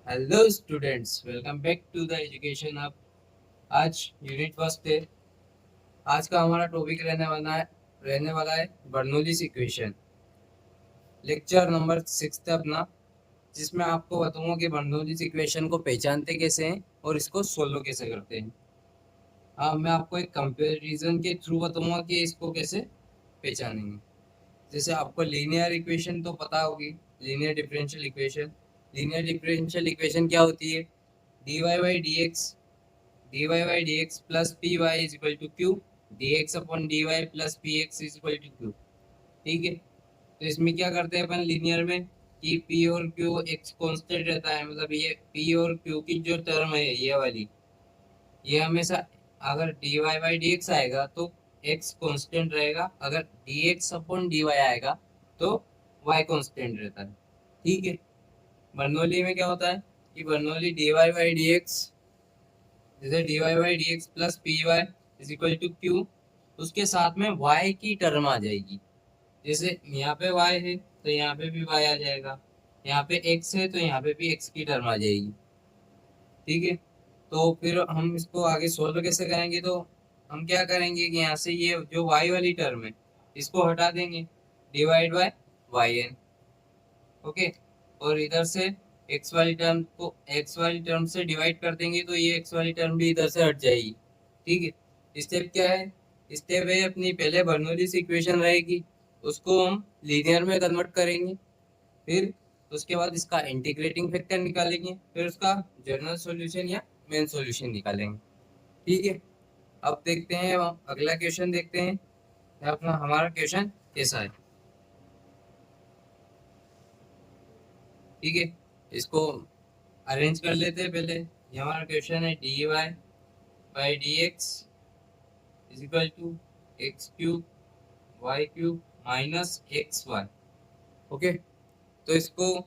Hello students, welcome back to the education hub. आज unit first है। आज का हमारा टॉपिक रहने वाला है बर्नौलीज इक्वेशन। लेक्चर नंबर 6 है अपना, जिसमें आपको बताऊंगा कि बर्नौलीज इक्वेशन को पहचानते कैसे हैं और इसको सोल्व कैसे करते हैं। मैं आपको एक कंपैरिजन के थ्रू बताऊंगा कि इसको कैसे पहचानेंगे। जैसे आपको लीनियर इक्वेशन तो पता होगी, linear differential equation. Linear differential equation क्या होती है? D Y by D x plus P Y is equal to q, d x upon d y plus p x is equal to q. ठीक है, तो इसमें क्या करते हैं अपन लीनियर में कि पी और क्यू एक्स कांस्टेंट रहता है। मतलब ये पी और क्यू की जो टर्म है ये वाली, ये हमेशा अगर d Y by D x आएगा तो एक्स कांस्टेंट रहेगा, अगर d x upon d y आएगा तो वाई कांस्टेंट रहता है। ठीक है, बर्नौली में क्या होता है कि Bernoulli D Y by D X, जैसे D Y by D x plus P Y is equal to Q, उसके साथ में y की टर्म आ जाएगी। जैसे यहाँ पे y है तो यहाँ पे भी y आ जाएगा, यहाँ पे x है तो यहाँ पे भी x की टर्म आ जाएगी। ठीक है, तो फिर हम इसको आगे सोल्व कैसे करेंगे? तो हम क्या करेंगे कि यहाँ से ये जो y वाली टर्म है इसको हटा देंगे, divide by y n. Okay, और इधर से एक्स वाली टर्म से डिवाइड कर देंगे तो ये एक्स वाली टर्म भी इधर से हट जाएगी। ठीक है, स्टेप क्या है? स्टेप है अपनी, पहले बर्नौलीज इक्वेशन रहेगी, उसको हम लीनियर में कन्वर्ट करेंगे। फिर उसके बाद इसका इंटीग्रेटिंग फैक्टर निकालेंगे, फिर उसका जनरल सॉल्यूशन या मेन सॉल्यूशन निकालेंगे। ठीक है, अब देखते हैं, अगला क्वेश्चन देखते हैं अपना हमारा क्वेश्चन कैसा है। ठीक है, इसको अरेंज कर लेते हैं पहले। ये हमारा क्वेश्चन है d Y by D x is equal to x cube y cube minus x y. Okay, तो इसको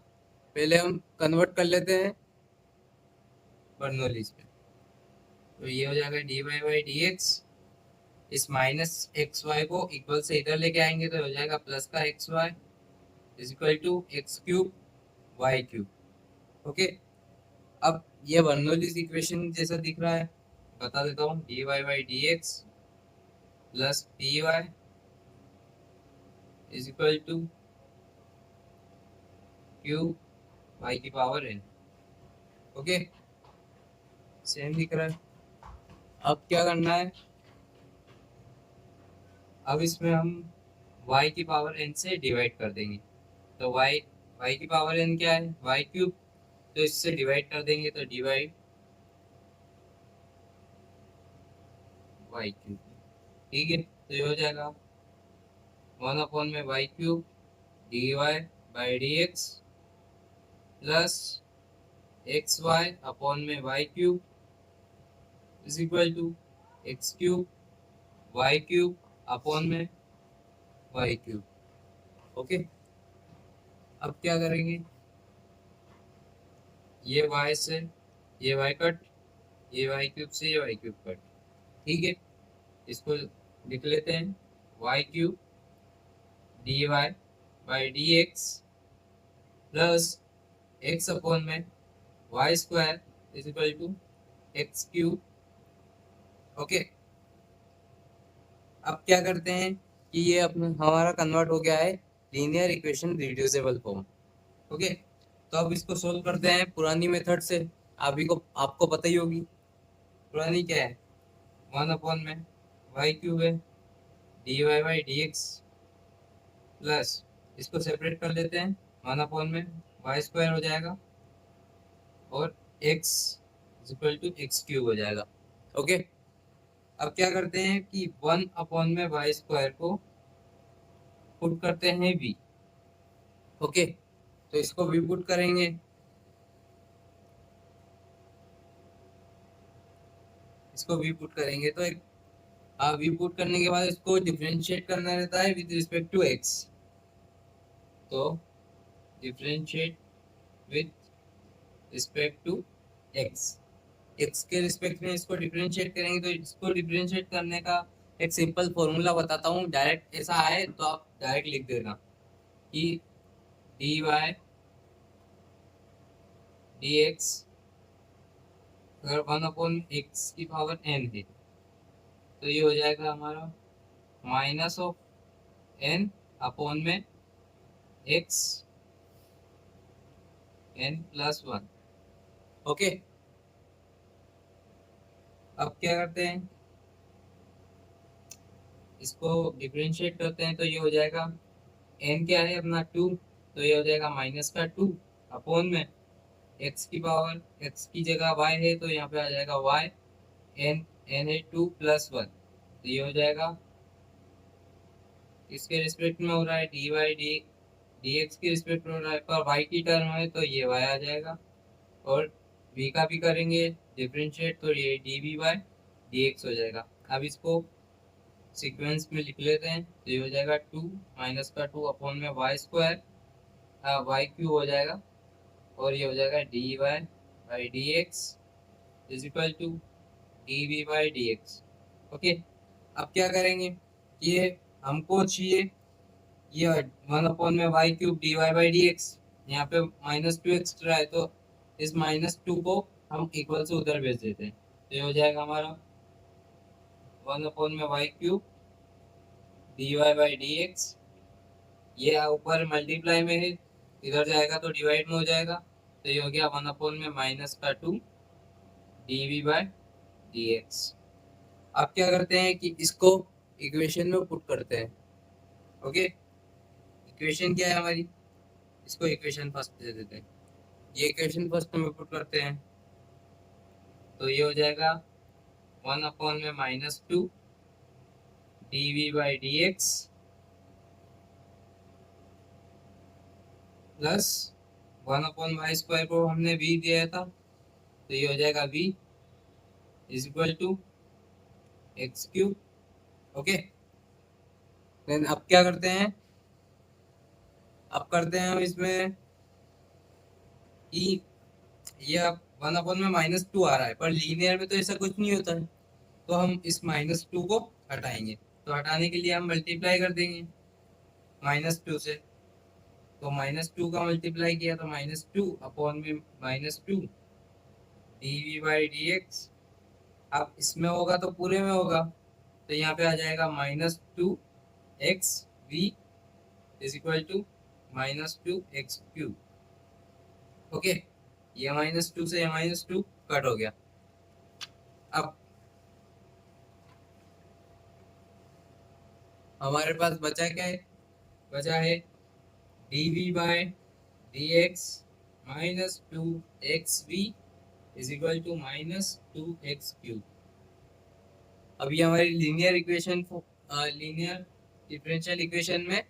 पहले हम कन्वर्ट कर लेते हैं बर्नौलीज में। तो ये हो जाएगा d Y by D x, इस माइनस एक्स वाई को इक्वल से इधर लेके आएंगे तो हो जाएगा प्लस का x y is equal to x cube y cube. Okay, अब ये बर्नौलीज इक्वेशन जैसा दिख रहा है, बता देता हूँ। D Y by D x plus P Y is equal to q y की पावर एन। ओके, सेम दिख रहा है। अब क्या करना है? अब इसमें हम y की पावर n से डिवाइड कर देंगे। तो y की पावर n क्या है? y क्यूब, तो इससे डिवाइड कर देंगे तो डिवाइड y क्यूब। ठीक है, तो ये हो जाएगा 1 में y cube D Y by D x plus x Y upon में y cube is equal to x cube y cube upon में y क्यूब। ओके, अब क्या करेंगे? ये y से ये y कट, ये y क्यूब से ये y क्यूब कट। ठीक है, इसको लिख लेते हैं Y cube D Y by D x plus X upon में Y square is equal to x cube. Okay, अब क्या करते हैं कि ये अपना हमारा कन्वर्ट हो गया है linear equation reducible form. Okay, तो अब इसको सोल्व करते हैं पुरानी मेथड से। आपको पता ही होगी पुरानी क्या है। 1 में वाई क्यूब है d Y by D x plus, इसको सेपरेट कर लेते हैं, 1 में वाई स्क्वायर हो जाएगा और x equal to x cube हो जाएगा। ओके, अब क्या करते हैं कि 1 में वाई स्क्वायर को पुट करते हैं v। ओके, तो इसको v पुट करेंगे, इसको v पुट करेंगे तो एक v पुट करने के बाद इसको डिफरेंशिएट करना रहता है विद रिस्पेक्ट टू x। तो differentiate with respect to x, x के रिस्पेक्ट में इसको डिफरेंशिएट करेंगे। तो इसको डिफरेंशिएट करने का एक सिंपल फॉर्मूला बताता हूँ, डायरेक्ट ऐसा आए तो आप डायरेक्ट लिख देना कि डी वाई डी एक्स अगर 1/x की पावर n है तो ये हो जाएगा हमारा माइनस ऑफ n अपॉन में x n+1। ओके, अब क्या करते हैं, इसको डिफरेंशिएट करते हैं तो ये हो जाएगा n क्या है अपना 2, तो ये हो जाएगा -2 अपॉन में x की पावर, x की जगह y है तो यहाँ पे आ जाएगा y n है 2+1, तो ये हो जाएगा इसके रिस्पेक्ट में हो रहा है डी एक्स के रिस्पेक्ट में हो रहा है, पर y की टर्म है तो ये y आ जाएगा, और v का भी करेंगे डिफरेंशिएट तो ये d we by D x हो जाएगा। अब इसको सीक्वेंस में लिख लेते हैं तो ये हो जाएगा 2 अपॉन में y² y³ हो जाएगा, और ये हो जाएगा d Y by D x is equal to D we by D x. Okay, अब क्या करेंगे, ये हमको चाहिए ये 1 अपॉन में y³ d Y by D x, यहाँ पे -2 एक्स्ट्रा है तो इस -2 को हम इक्वल से उधर भेज देते हैं, तो ये हो जाएगा हमारा 1 अपॉन में y³ d Y by D x, ये ऊपर मल्टीप्लाई में है इधर जाएगा तो डिवाइड में हो जाएगा, तो ये हो गया 1 अपॉन में -2 d we by D x. अब क्या करते हैं कि इसको इक्वेशन में पुट करते हैं। ओके, इक्वेशन क्या है हमारी, इसको इक्वेशन फर्स्ट दे देते हैं, ये इक्वेशन फर्स्ट में पुट करते हैं तो ये हो जाएगा 1 अपॉन में -2 d we by D x plus 1/y² को हमने v दिया था तो ये हो जाएगा v is equal to x³। Okay, then अब क्या करते हैं, अब करते हैं हम इसमें कि ये अब 1 अपॉन में -2 आ रहा है, पर लीनियर में तो ऐसा कुछ नहीं होता है, तो हम इस -2 को हटाएंगे, तो हटाने के लिए हम मल्टीप्लाई कर देंगे -2 से, तो -2 का मल्टीप्लाई किया तो -2 अपॉन में -2 d we by D x. अब इसमें होगा तो पूरे में होगा, तो यहाँ पे आ जाएगा -2xv is equal to -2x³। Okay, ये -2 से -2 कट हो गया। अब हमारे पास बचा क्या है, बचा है d we by D x -2xv is equal to -2x³। अब ये हमारी linear equation linear differential equation में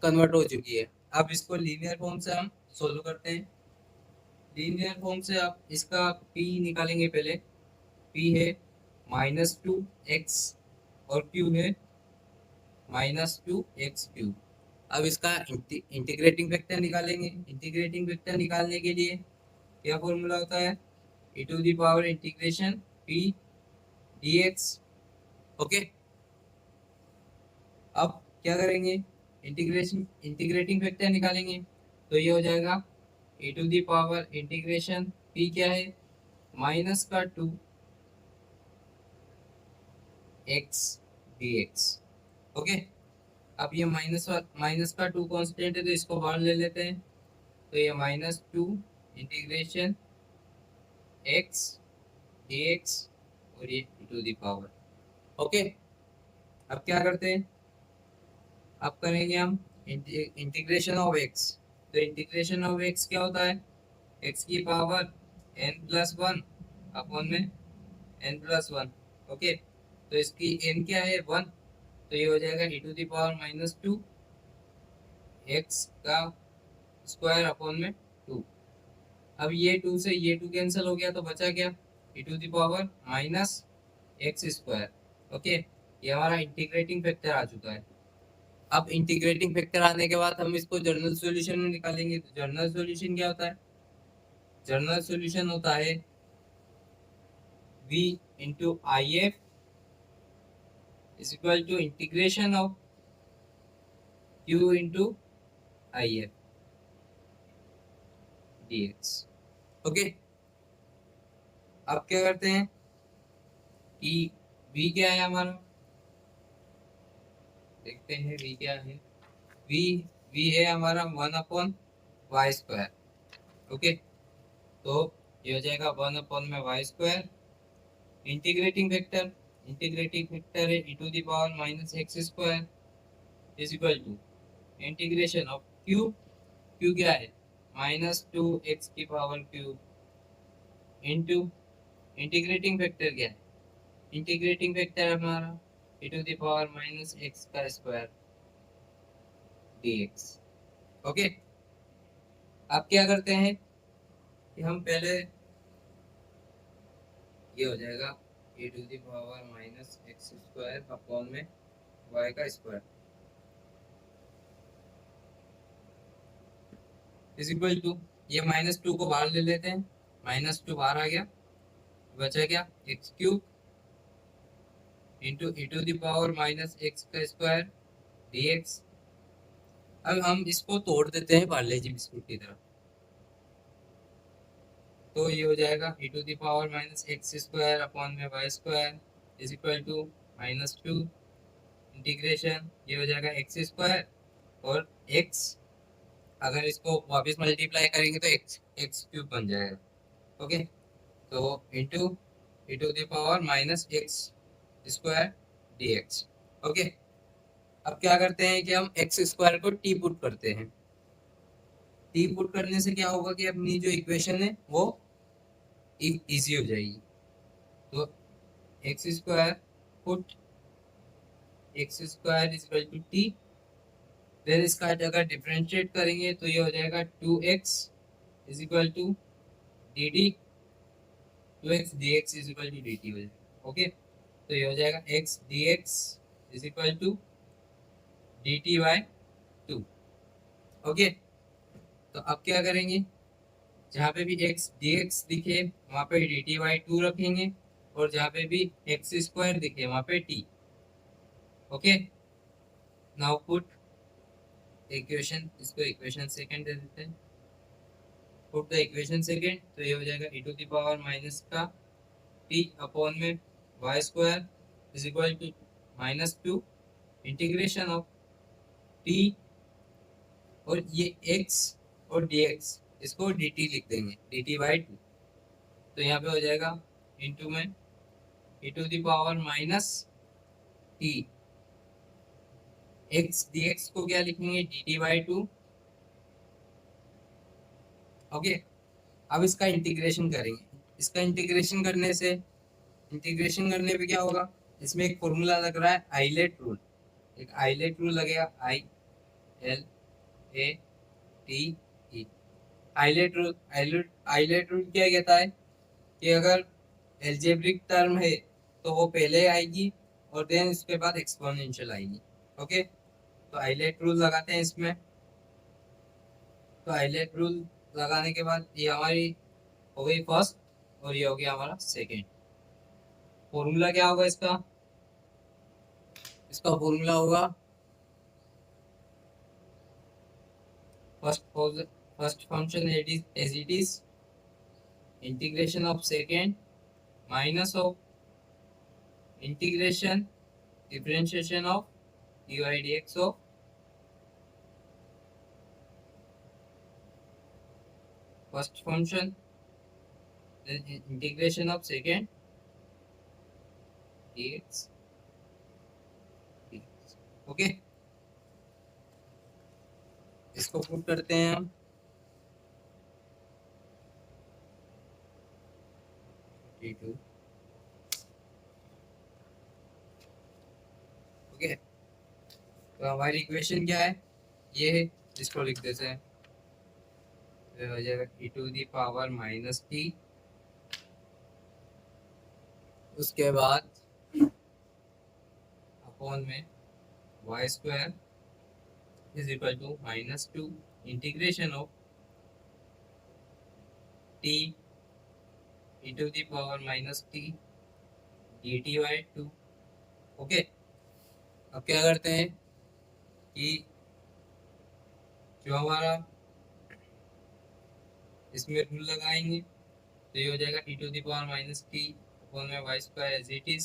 कन्वर्ट हो चुकी है। अब इसको लीनियर फॉर्म से हम सोल्व करते हैं। लीनियर फॉर्म से आप इसका p निकालेंगे, पहले p है -2x और q है -2x³। अब इसका इंटीग्रेटिंग फैक्टर निकालेंगे। इंटीग्रेटिंग फैक्टर निकालने के लिए क्या फॉर्मूला होता है, e⁻ integration p dx। Okay, अब क्या करेंगे, इंटीग्रेटिंग फैक्टर निकालेंगे तो ये हो जाएगा e⁻ इंटीग्रेशन p क्या है -2 x dx। ओके, अब ये -2 कांस्टेंट है तो इसको बाहर ले लेते हैं, तो ये -2 इंटीग्रेशन x dx और ये e⁻। ओके, अब क्या करते हैं, अब करेंगे हम इंटीग्रेशन ऑफ x। तो इंटीग्रेशन ऑफ x क्या होता है, x की पावर n+1 अपॉन में n+1। ओके, तो इसकी n क्या है 1, तो ये हो जाएगा e⁻² x का स्क्वायर अपॉन में 2। अब ये 2 से ये 2 कैंसिल हो गया तो बचा क्या e⁻−x²। ओके, ये हमारा इंटीग्रेटिंग फैक्टर आ चुका है। अब इंटीग्रेटिंग फैक्टर आने के बाद हम इसको जनरल सॉल्यूशन में निकालेंगे। तो जनरल सॉल्यूशन क्या होता है, जनरल सॉल्यूशन होता है v into I F is equal to integration of q into I F dx। Okay, अब क्या करते हैं कि v क्या है हमारा, देखते हैं v क्या है। v v है हमारा 1/y²। ओके, तो ये हो जाएगा 1/y²। इंटीग्रेटिंग फैक्टर है e⁻x² is equal to integration of q क्या है -2x³ इंटू इंटीग्रेटिंग फैक्टर क्या है, इंटीग्रेटिंग फैक्टर हमारा e⁻x² dx। ओके, अब क्या करते हैं कि हम पहले, ये हो जाएगा e⁻x² अपॉन में y का स्क्वायर इज इक्वल टू, ये -2 को बाहर ले लेते हैं, -2 बाहर आ गया, बचा क्या x³ इंटू e⁻x² dx। अब हम इसको तोड़ देते हैं पार्ले जी बिस्कुट की तरह, तो ये हो जाएगा e⁻x² अपॉन में y² is equal to -2 integration, ये हो जाएगा x² और x, अगर इसको वापस मल्टीप्लाई करेंगे तो x³ बन जाएगा। ओके, तो इंटू e⁻x² dx। ओके, अब क्या करते हैं कि हम x² को t पुट करते हैं। t पुट करने से क्या होगा कि अपनी जो इक्वेशन है वो इजी हो जाएगी। तो x² put x² is equal to t, then इसका अगर डिफरेंशिएट करेंगे तो ये हो जाएगा 2x is equal to dt, 2x dx is equal to dt हो जाएगा। ओके, तो ये हो जाएगा x dx is equal to dt/2। Okay, तो अब क्या करेंगे, जहाँ पे भी x dx दिखे वहाँ पे dt/2 रखेंगे, और जहाँ पे भी x² दिखे वहाँ पे t। Okay, now put equation, इसको इक्वेशन सेकंड दे देते हैं, पुट द इक्वेशन सेकंड, तो ये हो जाएगा e⁻ t अपॉन में y² is equal to -2 integration of t, और ये x और dx इसको dt लिख देंगे, dt/2। तो यहाँ पे हो जाएगा इंटू में e⁻t, x dx को क्या लिखेंगे dt/2। ओके, अब इसका इंटीग्रेशन करेंगे, इसका इंटीग्रेशन करने पे क्या होगा, इसमें एक फॉर्मूला लग रहा है आइलेट रूल, एक आइलेट रूल लगेगा ILATE। आइलेट रूल क्या कहता है कि अगर एल्जेब्रिक टर्म है तो वो पहले आएगी और देन इसके बाद एक्सपोनेंशियल आएगी। ओके, तो आइलेट रूल लगाते हैं इसमें, तो आइलेट रूल लगाने के बाद ये हमारी हो गई फर्स्ट और ये हो गया हमारा सेकेंड। फॉर्मूला क्या होगा इसका, इसका फॉर्मूला होगा first function as it is integration of second minus of integration differentiation of dy/dx of first function integration of second dx। Okay, इसको पुट करते हैं हम, t2। ओके, तो हमारी इक्वेशन क्या है, ये है, इसको लिख देते हैं, तो हो जाएगा e⁻t, उसके बाद अपॉन में y² is equal to -2 integration of t e⁻t dt/2। Okay, अब क्या करते हैं कि जो हमारा इसमें रूल लगाएंगे, तो ये हो जाएगा e to the power minus T upon में Y square as it is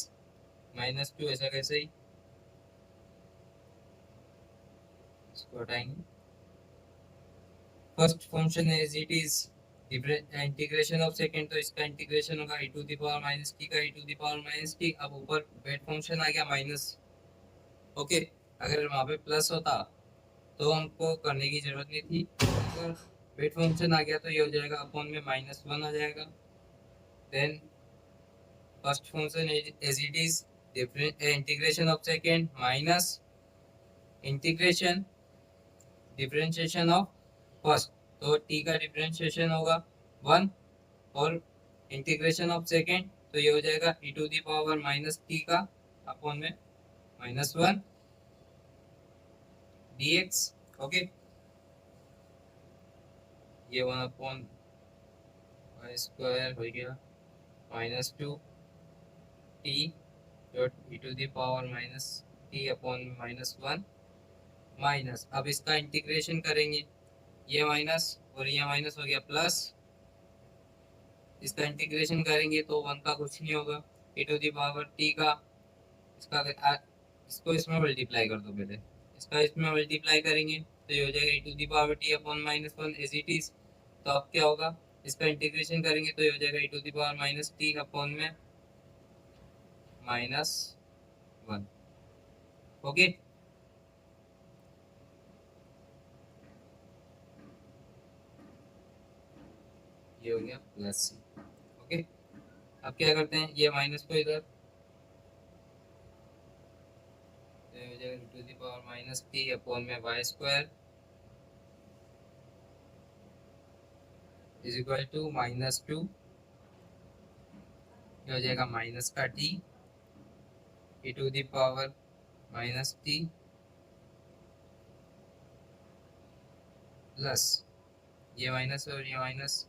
minus 2, ऐसा कैसे ही इसको हटाएंगे। फर्स्ट फंक्शन है as it is integration of second, तो इसका इंटीग्रेशन होगा e to the power minus T का e to the power minus T. अब ऊपर वेट फंक्शन आ गया माइनस, ओके। अगर वहाँ पे प्लस होता तो हमको करने की जरूरत नहीं थी। अगर वेट फंक्शन आ गया तो ये हो जाएगा अपॉन में -1 आ जाएगा। Then first function as it is integration of second minus integration differentiation of first, तो टी का डिफरेंशिएशन होगा 1 और इंटीग्रेशन ऑफ सेकंड तो ये हो जाएगा e to the power minus T का अपॉन में -1 dx, ओके। ये 1 अपॉन वाई स्क्वायर हो गया -2 t dot e to the power minus T upon -1 minus, अब इसका इंटीग्रेशन करेंगे, ये माइनस और ये माइनस हो गया प्लस, इसका इंटीग्रेशन करेंगे तो 1 का कुछ नहीं होगा e to the power t का, इसको इसमें मल्टीप्लाई कर दो पहले, इसका इसमें मल्टीप्लाई करेंगे तो ये हो जाएगा e to the power t upon -1 as it is. तो अब क्या होगा, इसका इंटीग्रेशन करेंगे तो ये हो जाएगा e to the power minus T upon में -1, ओके। ये हो गया प्लस सी, ओके। अब क्या करते हैं, ये माइनस को इधर, तो ये हो जाएगा e to the power minus T upon में Y square is equal to -2, ये हो जाएगा माइनस का T e to the power minus T plus ये माइनस और ये माइनस,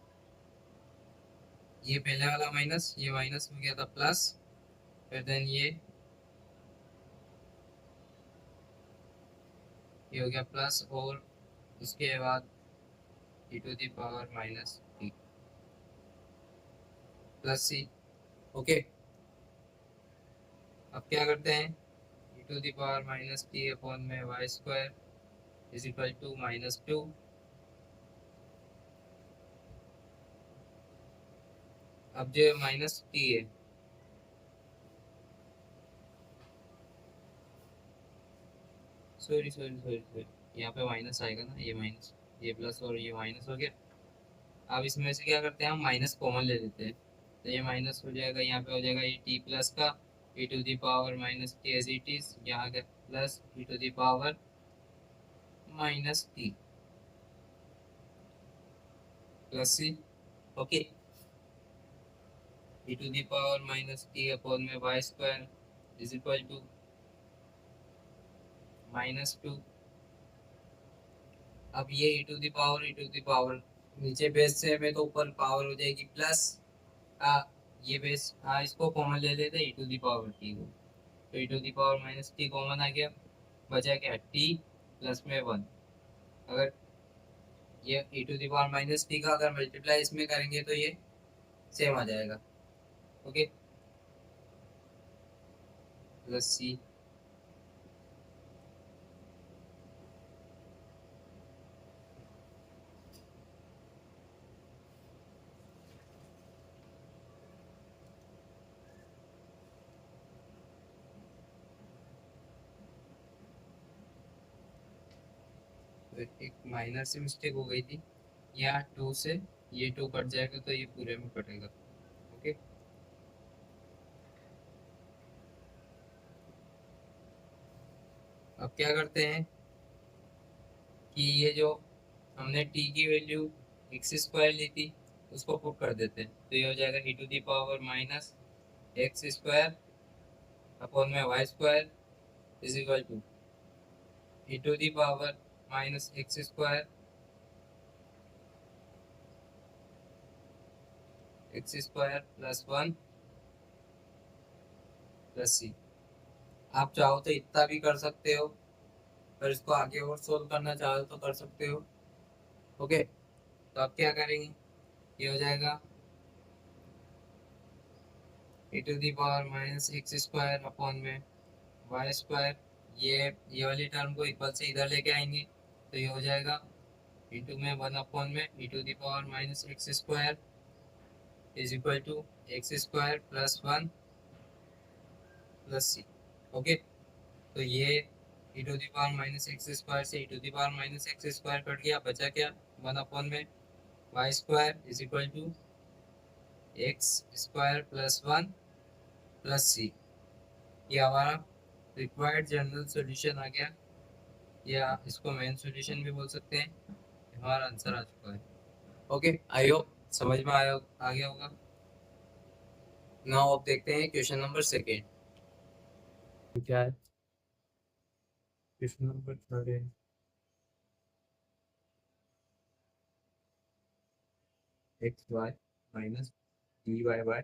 ये पहले वाला माइनस, ये माइनस हो गया था प्लस, फिर देन ये हो गया प्लस और उसके बाद e to the power minus T plus C, okay. अब क्या करते हैं, e to the power minus T upon में Y square is equal to -2, अब जो माइनस टी है, सॉरी सॉरी सॉरी सॉरी, यहाँ पे माइनस आएगा ना, ये माइनस, ये प्लस और ये माइनस हो गया। अब इसमें से क्या करते हैं, हम माइनस कॉमन ले लेते हैं, तो ये माइनस हो जाएगा, यहाँ पे हो जाएगा ये टी प्लस का e to the power minus T as it is, यहाँ का plus e to the power minus T plus C, okay. e to the power minus T upon में Y square is equal to -2। अब ये e to the power नीचे base से में तो ऊपर पावर हो जाएगी प्लस, ये बेस इसको कॉमन ले लेते हैं e to the power T को, तो e to the power minus T common आ गया, बचा क्या t प्लस में 1। अगर ये e to the power minus T का अगर मल्टीप्लाई इसमें करेंगे तो ये सेम आ जाएगा, ओके, प्लस सी। एक माइनर सी मिस्टेक हो गई थी, यहाँ 2 से ये 2 कट जाएगा तो ये पूरे में कटेगा, ओके। अब क्या करते हैं कि ये जो हमने t की वैल्यू एक्स स्क्वायर ली थी उसको पुट कर देते हैं, तो ये हो जाएगा e to the power minus x square upon में Y square is equal to e to the power minus x square plus 1 plus C. आप चाहो तो इतना भी कर सकते हो, पर इसको आगे और सोल्व करना चाहो तो कर सकते हो, ओके। तो अब क्या करेंगे, ये हो जाएगा e to the power minus x square upon में वाई स्क्वायर, ये वाली टर्म को इक्वल से इधर लेके आएंगे तो ये हो जाएगा इंटू में वन अपॉन में e to the power minus x square is equal to X square plus one plus C. Okay, तो ये e to the power minus x square से e to the power minus x square cut गया, बचा क्या one upon में Y square is equal to X square plus one plus C. ये हमारा required general solution आ गया, या इसको मेन सॉल्यूशन भी बोल सकते हैं। हमारा आंसर आ चुका है। ओके, आई होप समझ में आया आ गया होगा। नाउ अब देखते हैं क्वेश्चन नंबर सेकेंड क्या है। क्वेश्चन नंबर थर्ड है x y minus d y by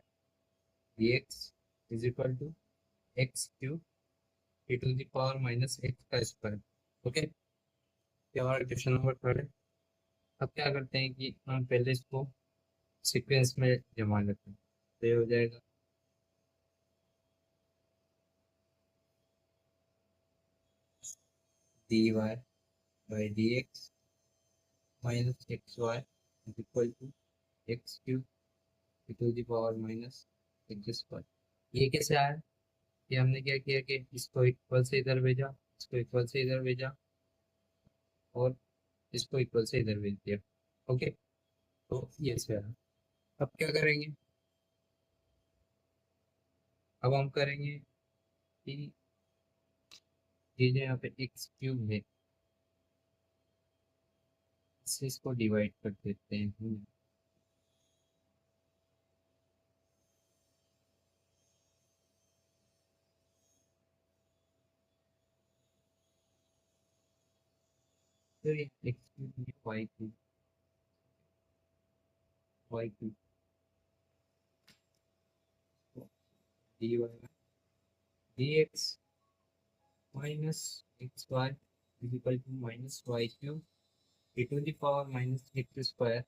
d x is equal to x cube e to the power minus x का स्क्वायर। ओके, ये हमारा क्वेश्चन नंबर थर्ड है। अब क्या करते हैं कि हम पहले इसको सीक्वेंस में जमा लेते हैं, तो ये हो जाएगा d Y by D x minus x y is equal to x cube e to the power minus x square. ये कैसे आया? ये हमने क्या किया कि इसको इक्वल से इधर भेजा, इसको इक्वल से इधर भेजा और इसको इक्वल से इधर भेज दिया। ओके, तो ये से आया। अब क्या करेंगे? अब हम करेंगे कि ये जो यहाँ पे एक्स क्यूब है इससे इसको डिवाइड कर देते हैं। तो ये x cube y cube D y d x minus x y is equal to minus Y cube e to the power minus x square.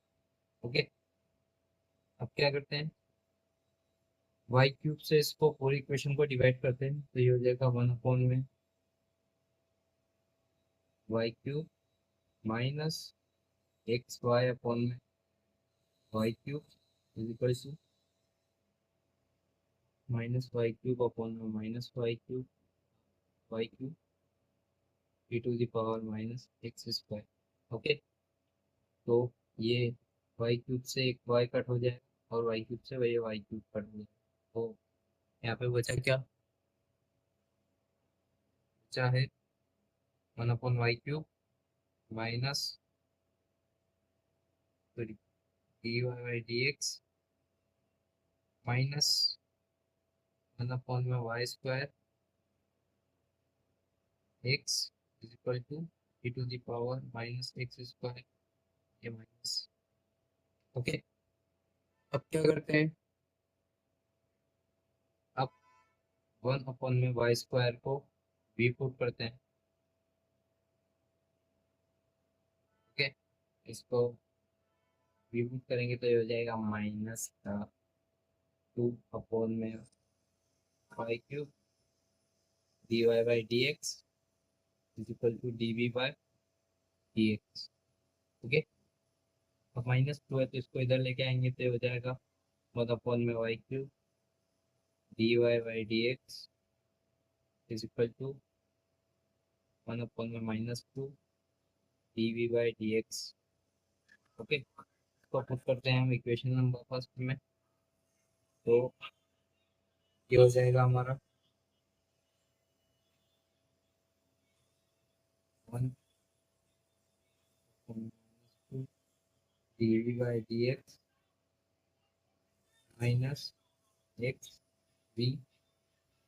Okay, अब क्या करते हैं? वाई क्यूब से इसको पूरी इक्वेशन को डिवाइड करते हैं, तो ये हो जाएगा वन अपॉन में Y cube minus x Y upon में Y cube is equal to minus Y cube upon में minus Y cube e to the power minus x square. Okay, तो ये वाई क्यूब से एक वाई कट हो जाएगा और वाई क्यूब से वही वाई क्यूब कट हो जाएगा। तो यहाँ पे बचा क्या? बचा है one upon Y cube minus sorry D Y by D x minus one upon में Y square X is equal to e to the power minus x square, ये माइनस। ओके, अब क्या करते हैं? अब वन अपॉन में Y square को V put करते हैं। ओके, इसको वी पुट करेंगे तो ये हो जाएगा माइनस टू अपॉन में Y cube D Y by D x is equal to D we by D x. Okay, अब माइनस टू है तो इसको इधर लेके आएंगे तो ये हो जाएगा वन अपॉन में Y cube D Y by D x is equal to one upon में minus two D we by D x. Okay, इसको पुट करते हैं हम इक्वेशन नंबर फर्स्ट में, तो ये हो जाएगा हमारा one d we by D x minus x v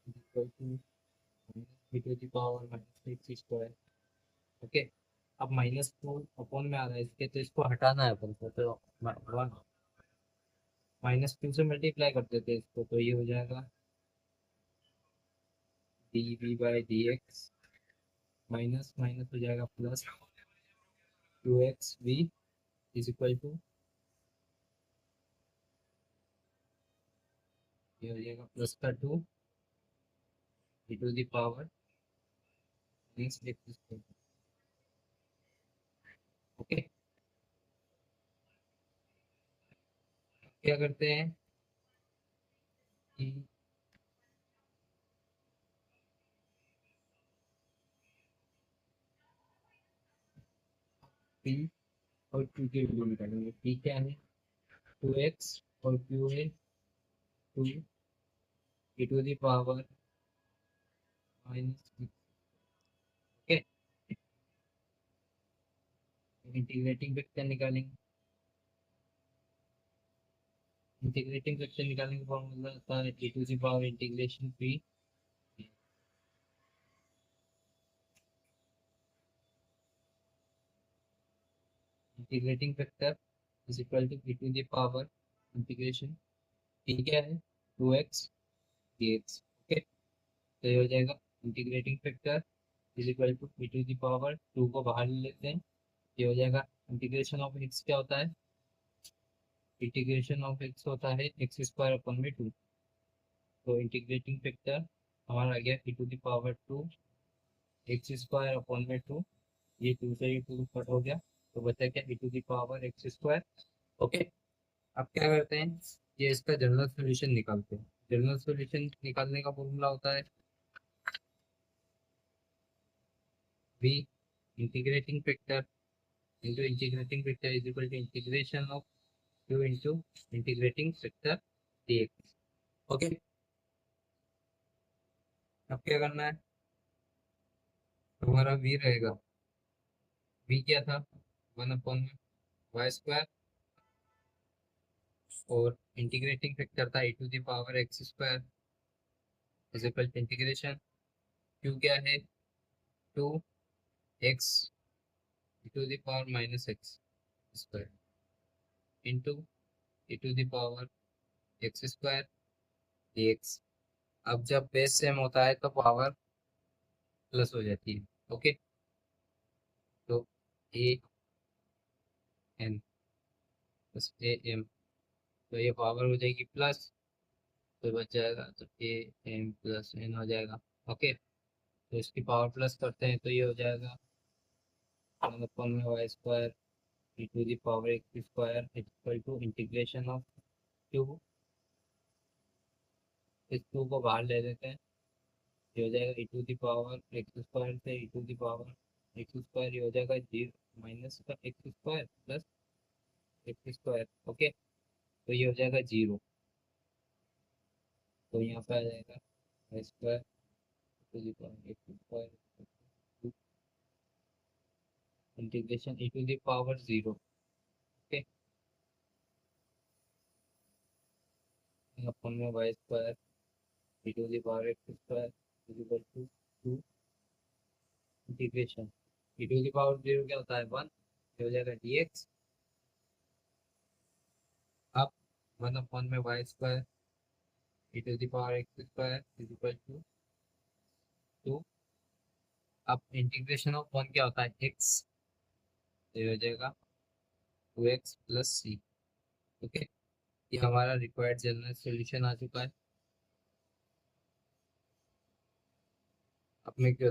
equal to minus v to the power minus x square. Okay, अब माइनस टू अपॉन में आ रहा है इसके, तो इसको हटाना है अपन को, तो माइनस टू से मल्टीप्लाई कर देते हैं इसको, तो ये हो जाएगा d we by D x minus minus हो जाएगा plus two x v is equal to ये हो जाएगा प्लस का 2 e to the power next x square. Okay, क्या करते हैं कि p और q की वैल्यू निकालेंगे। p क्या है 2x और q है 2 e to the power minus. Okay, integrating factor निकालेंगे। इंटीग्रेटिंग फैक्टर निकालने का फॉर्मूला होता है e to the power integration p integrating factor is equal to e to the power integration p क्या है 2x dx। ओके, तो ये हो जाएगा integrating factor is equal to e to the power 2 को बाहर ले लेते हैं। ये हो जाएगा इंटीग्रेशन ऑफ x क्या होता है इंटीग्रेशन ऑफ x होता है एक्स स्क्वायर अपन में 2। तो इंटीग्रेटिंग फैक्टर हमारा आ गया e to the power 2 x square upon में 2। ये 2 से ये 2 कट हो गया तो बचा क्या e to the power x square. Okay, अब क्या करते हैं ये इसका जनरल सॉल्यूशन निकालते हैं। जनरल सॉल्यूशन निकालने का फॉर्मूला होता है v integrating factor into integrating factor is equal to integration of q into integrating factor dx। Okay, अब क्या करना है हमारा v रहेगा। v क्या था 1 अपॉन वाई स्क्वायर और इंटीग्रेटिंग फैक्टर था e to the power x square is equal to integration q क्या है 2x e to the power minus x square into e to the power x square dx। अब जब base same होता है तो power plus हो जाती है। ओके, तो A N plus A M तो ये पावर हो जाएगी प्लस तो बच जाएगा तो ए एम प्लस एन हो जाएगा। ओके, तो इसकी पावर प्लस करते हैं तो ये हो जाएगा 1 में Y square e to the power x square equal to integration of two. इस टू को बाहर ले लेते हैं ये हो जाएगा e to the power x square से e to the power x square ये हो जाएगा 0 माइनस का x square plus x square. Okay, तो ये हो जाएगा 0 तो यहाँ पे आ जाएगा Y square to the power x square integration e to the power 0। Okay, upon में Y square e to the power x square is equal to 2 integration e to the power 0 क्या होता है 1 हो जाएगा dx। अब 1 में Y square e to the power x square is equal to 2। अब integration of 1 क्या होता है x तो ये हो जाएगा 2x प्लस सी। ओके, ये हमारा रिक्वायर्ड जनरल सॉल्यूशन आ चुका है। अब मैं क्या